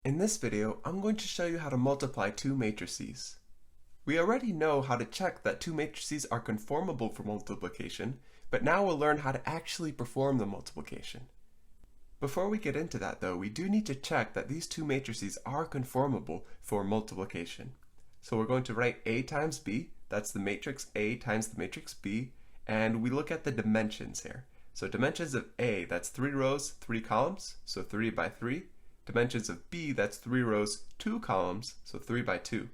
In this video, I'm going to show you how to multiply two matrices. We already know how to check that two matrices are conformable for multiplication, but now we'll learn how to actually perform the multiplication. Before we get into that though, we do need to check that these two matrices are conformable for multiplication. So we're going to write A times B, that's the matrix A times the matrix B, and we look at the dimensions here. So dimensions of A, that's 3 rows, 3 columns, so 3 by 3. Dimensions of B, that's 3 rows, 2 columns, so 3 by 2.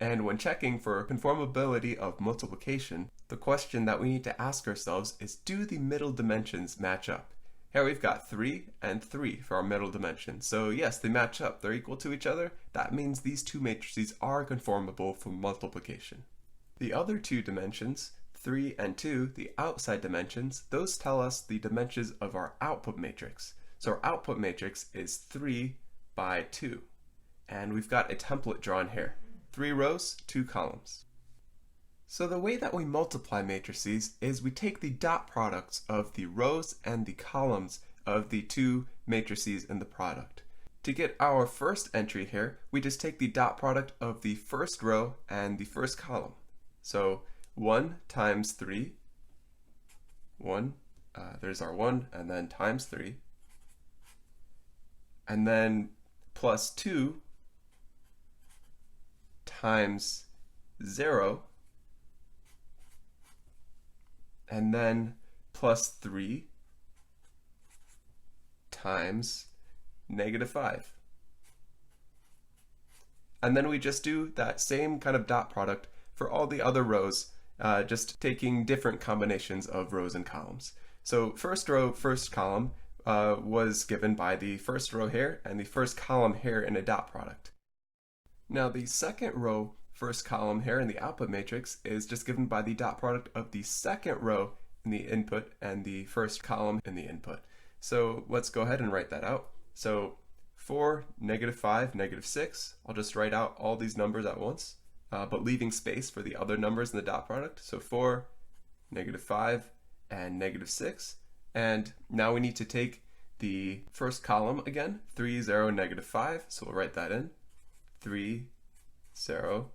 And when checking for conformability of multiplication, the question that we need to ask ourselves is, do the middle dimensions match up? Here we've got 3 and 3 for our middle dimension. So yes, they match up. They're equal to each other. That means these two matrices are conformable for multiplication. The other two dimensions, 3 and 2, the outside dimensions, those tell us the dimensions of our output matrix. So our output matrix is 3 by 2. And we've got a template drawn here. 3 rows, 2 columns. So the way that we multiply matrices is we take the dot products of the rows and the columns of the two matrices in the product. To get our first entry here, we just take the dot product of the first row and the first column. So 1 times 3, there's our 1, and then times 3. And then plus 2 times 0, and then plus 3 times negative 5. And then we just do that same kind of dot product for all the other rows, just taking different combinations of rows and columns. So first row, first column was given by the first row here and the first column here in a dot product. Now the second row, first column here in the output matrix is just given by the dot product of the second row in the input and the first column in the input. So let's go ahead and write that out. So 4, negative 5, negative 6, I'll just write out all these numbers at once, but leaving space for the other numbers in the dot product. So 4, negative 5, and negative 6. And now we need to take the first column again, 3, 0, negative 5. So we'll write that in. 3, 0,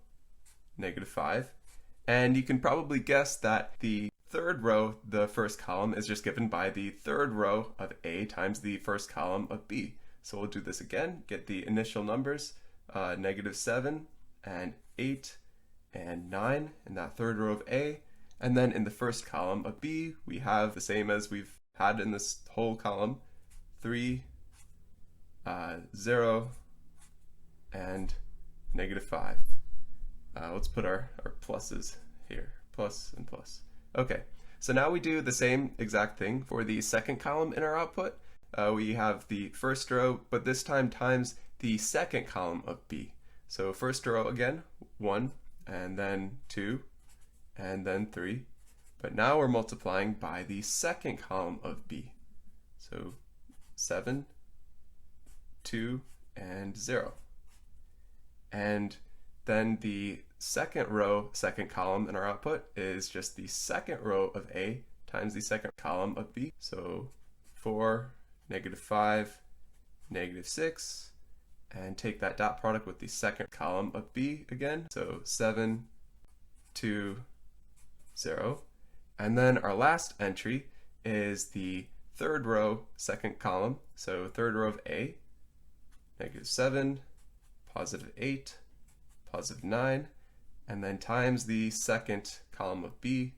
negative 5. And you can probably guess that the third row, the first column, is just given by the third row of A times the first column of B. So we'll do this again, get the initial numbers, negative 7 and 8 and 9 in that third row of A. And then in the first column of B, we have the same as we've had in this whole column, 3, 0, and negative 5. Let's put our pluses here, plus and plus. Okay, so now we do the same exact thing for the second column in our output. We have the first row, but this time times the second column of B. So first row again, 1, and then 2, and then 3. But now we're multiplying by the second column of B. So 7, 2, and 0. And then the second row, second column in our output is just the second row of A times the second column of B. So 4, negative 5, negative 6, and take that dot product with the second column of B again. So 7, 2, 0. And then our last entry is the third row, second column. So third row of A, negative 7, positive 8, positive 9, and then times the second column of B,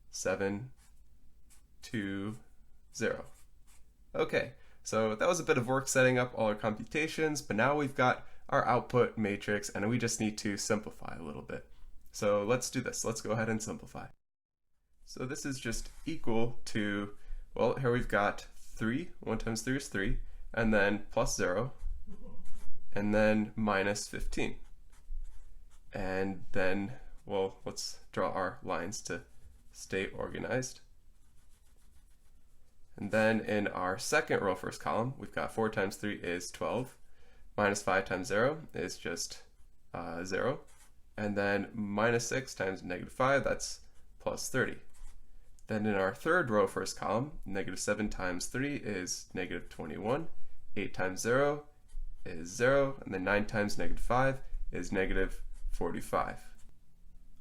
7, 2, 0. Okay, so that was a bit of work setting up all our computations, but now we've got our output matrix and we just need to simplify a little bit. So let's do this. Let's go ahead and simplify. So this is just equal to, well, here we've got 3, 1 times 3 is 3, and then plus 0, and then minus 15. And then, well, let's draw our lines to stay organized. And then in our second row, first column, we've got 4 times 3 is 12, minus 5 times 0 is just 0, and then minus 6 times negative 5, that's plus 30. Then in our third row, first column, negative 7 times 3 is negative 21. 8 times 0 is 0, and then 9 times negative 5 is negative 45.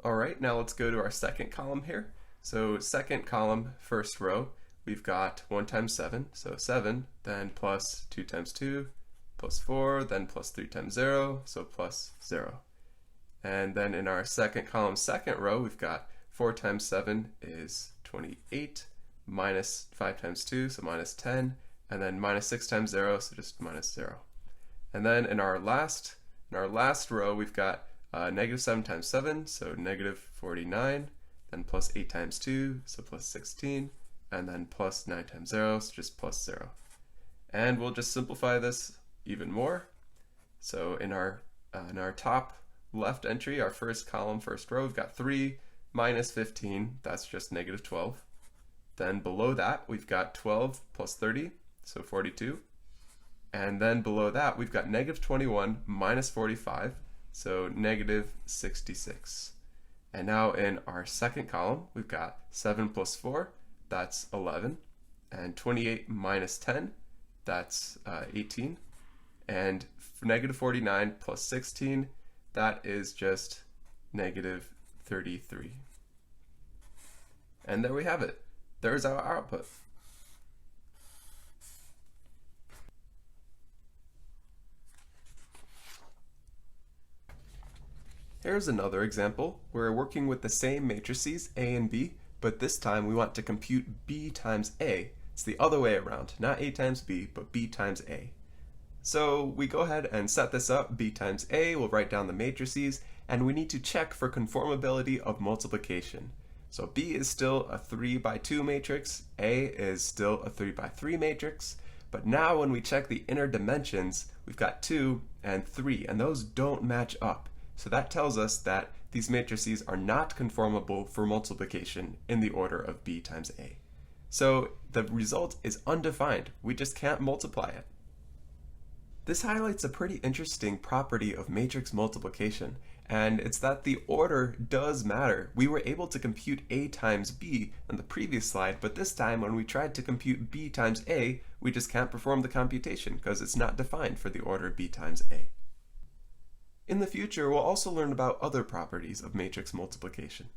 All right, now let's go to our second column here. So second column, first row, we've got 1 times 7, so 7, then plus 2 times 2, plus 4, then plus 3 times 0, so plus 0. And then in our second column, second row, we've got 4 times 7 is 28, minus 5 times 2, so minus 10, and then minus 6 times 0, so just minus 0. And then in our last row, we've got negative 7 times 7, so negative 49, then plus 8 times 2, so plus 16, and then plus 9 times 0, so just plus 0. And we'll just simplify this even more. So in our top left entry, our first column, first row, we've got 3 minus 15, that's just negative 12. Then below that, we've got 12 plus 30, so 42. And then below that, we've got negative 21 minus 45, so negative 66. And now in our second column, we've got 7 plus 4, that's 11. And 28 minus 10, that's 18. And negative 49 plus 16, that is just negative 33. And there we have it. There's our output. Here's another example. We're working with the same matrices, A and B, but this time we want to compute B times A. It's the other way around, not A times B, but B times A. So we go ahead and set this up, B times A, we'll write down the matrices, and we need to check for conformability of multiplication. So B is still a 3 by 2 matrix, A is still a 3 by 3 matrix, but now when we check the inner dimensions, we've got 2 and 3, and those don't match up. So that tells us that these matrices are not conformable for multiplication in the order of B times A. So the result is undefined. We just can't multiply it. This highlights a pretty interesting property of matrix multiplication, and it's that the order does matter. We were able to compute A times B in the previous slide, but this time when we tried to compute B times A, we just can't perform the computation because it's not defined for the order B times A. In the future, we'll also learn about other properties of matrix multiplication.